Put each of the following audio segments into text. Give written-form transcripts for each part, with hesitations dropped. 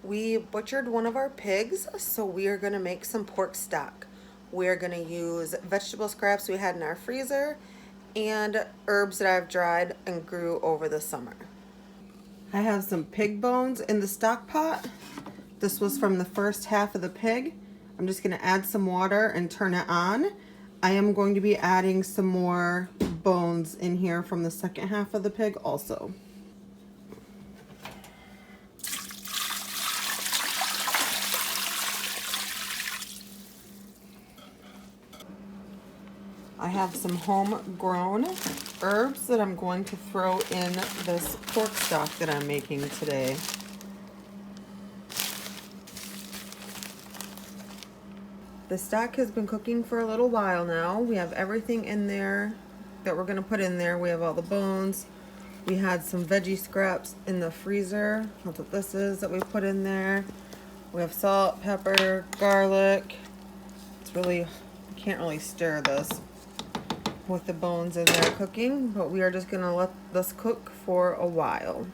We butchered one of our pigs, so we are gonna make some pork stock. We're gonna use vegetable scraps we had in our freezer and herbs that I've dried and grew over the summer. I have some pig bones in the stock pot. This was from the first half of the pig. I'm just gonna add some water and turn it on. I am going to be adding some more bones in here from the second half of the pig also. I have some homegrown herbs that I'm going to throw in this pork stock that I'm making today. The stock has been cooking for a little while now. We have everything in there that we're going to put in there. We have all the bones. We had some veggie scraps in the freezer. That's what this is that we put in there. We have salt, pepper, garlic. It's really, you can't really stir this with the bones in there cooking, but we are just going to let this cook for a while.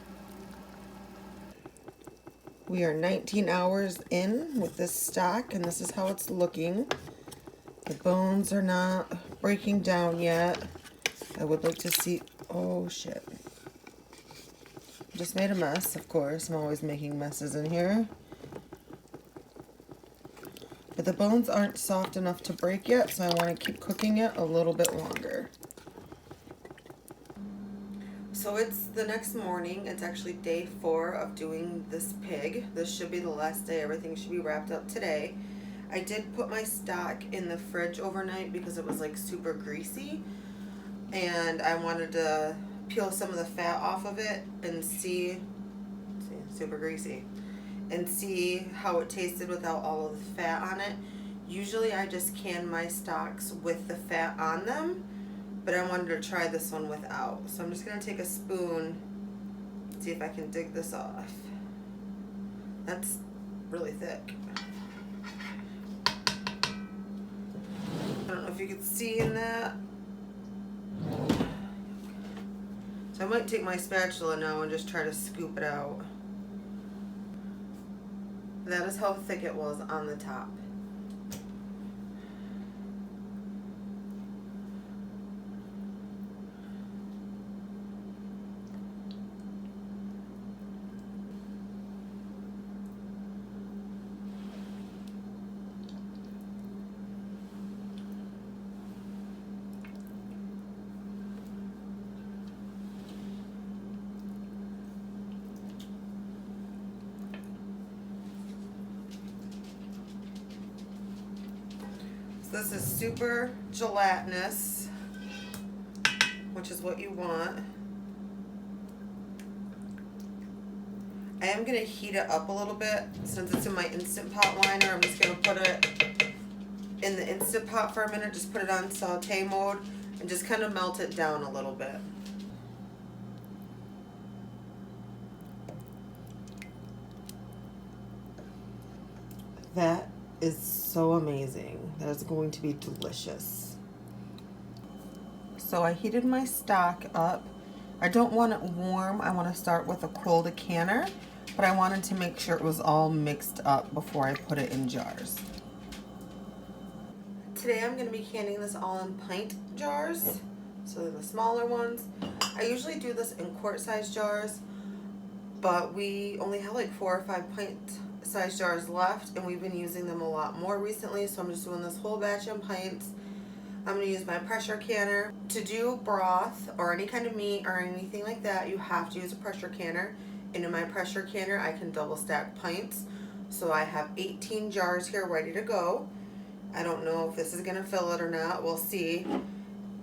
We are 19 hours in with this stock, and this is how it's looking. The bones are not breaking down yet. I would like to see, oh shit. Just made a mess, of course. I'm always making messes in here. But the bones aren't soft enough to break yet, so I want to keep cooking it a little bit longer. So it's the next morning. It's actually day 4 of doing this pig. This should be the last day. Everything should be wrapped up today. I did put my stock in the fridge overnight because it was like super greasy. And I wanted to peel some of the fat off of it and see super greasy. And see how it tasted without all of the fat on it. Usually I just can my stocks with the fat on them, but I wanted to try this one without. So I'm just going to take a spoon, see if I can dig this off. That's really thick. I don't know if you can see in that. So I might take my spatula now and just try to scoop it out. That is how thick it was on the top. This is super gelatinous, which is what you want. I am going to heat it up a little bit since it's in my Instant Pot liner. I'm just going to put it in the Instant Pot for a minute, just put it on saute mode and just kind of melt it down a little bit. That is so amazing. That is going to be delicious. So I heated my stock up. I don't want it warm. I want to start with a cold canner, but I wanted to make sure it was all mixed up before I put it in jars. Today I'm going to be canning this all in pint jars, so they're the smaller ones. I usually do this in quart-sized jars, but we only have like 4 or 5 pint-sized jars left, and we've been using them a lot more recently, so I'm just doing this whole batch in pints. I'm going to use my pressure canner. To do broth or any kind of meat or anything like that, you have to use a pressure canner. And in my pressure canner, I can double stack pints. So I have 18 jars here ready to go. I don't know if this is going to fill it or not. We'll see.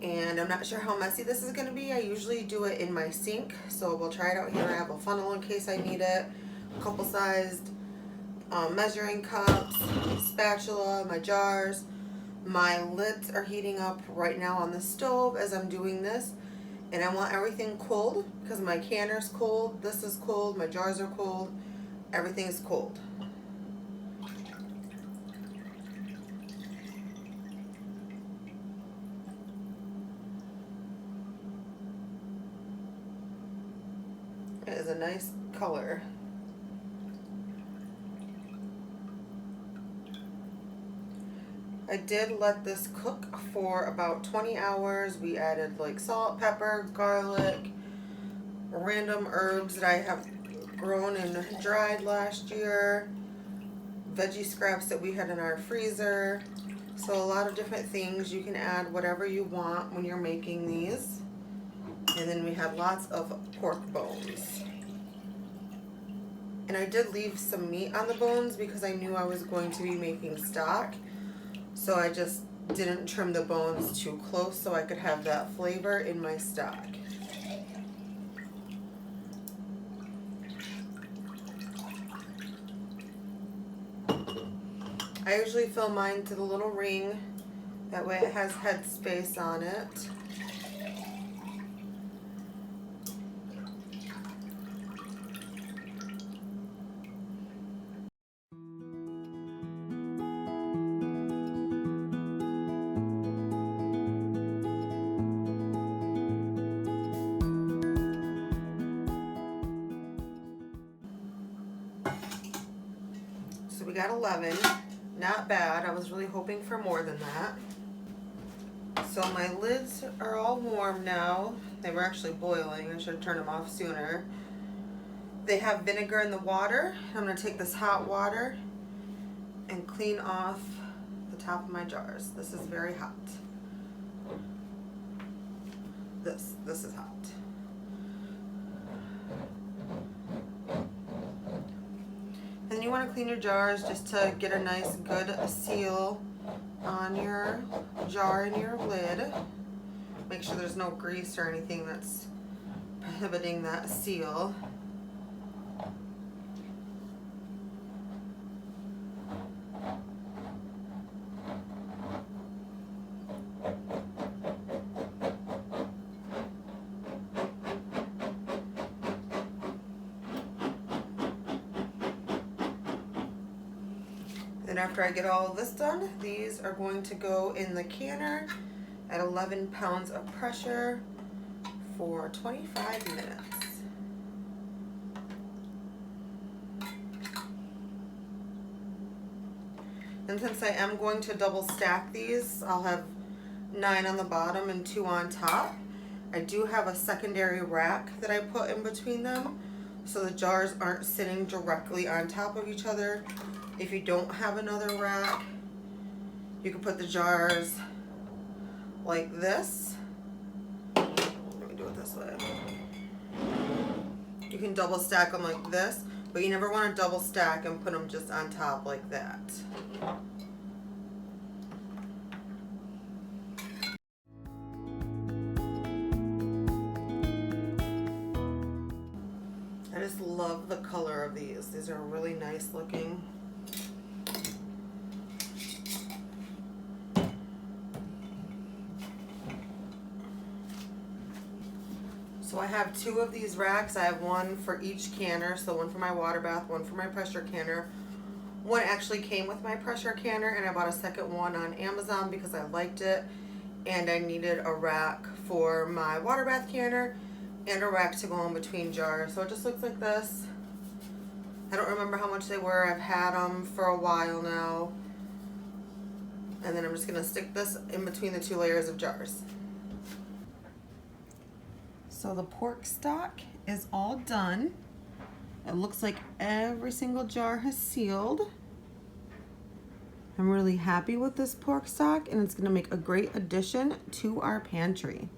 And I'm not sure how messy this is going to be. I usually do it in my sink. So we'll try it out here. I have a funnel in case I need it. A couple sized measuring cups, spatula, my jars. My lids are heating up right now on the stove as I'm doing this, and I want everything cold because my canner's cold, this is cold, my jars are cold, everything is cold. It is a nice color. I did let this cook for about 20 hours. We added like salt, pepper, garlic, random herbs that I have grown and dried last year, veggie scraps that we had in our freezer. So a lot of different things. You can add whatever you want when you're making these. And then we had lots of pork bones. And I did leave some meat on the bones because I knew I was going to be making stock. So I just didn't trim the bones too close so I could have that flavor in my stock. I usually fill mine to the little ring. That way it has head space on it. So we got 11. Not bad. I was really hoping for more than that. So my lids are all warm now. They were actually boiling. I should have turned them off sooner. They have vinegar in the water. I'm going to take this hot water and clean off the top of my jars. This is very hot. This is hot. And you want to clean your jars just to get a nice good seal on your jar and your lid. Make sure there's no grease or anything that's prohibiting that seal. Then after I get all of this done, these are going to go in the canner at 11 pounds of pressure for 25 minutes. And since I am going to double stack these, I'll have 9 on the bottom and 2 on top. I do have a secondary rack that I put in between them so the jars aren't sitting directly on top of each other. If you don't have another rack, you can put the jars like this. Let me do it this way. You can double stack them like this, but you never want to double stack and put them just on top like that. I just love the color of these. These are really nice looking. So I have 2 of these racks. I have one for each canner, so one for my water bath, one for my pressure canner. One actually came with my pressure canner, and I bought a second one on Amazon because I liked it, and I needed a rack for my water bath canner and a rack to go in between jars. So it just looks like this. I don't remember how much they were. I've had them for a while now. And then I'm just gonna stick this in between the 2 layers of jars. So the pork stock is all done. It looks like every single jar has sealed. I'm really happy with this pork stock, and it's gonna make a great addition to our pantry.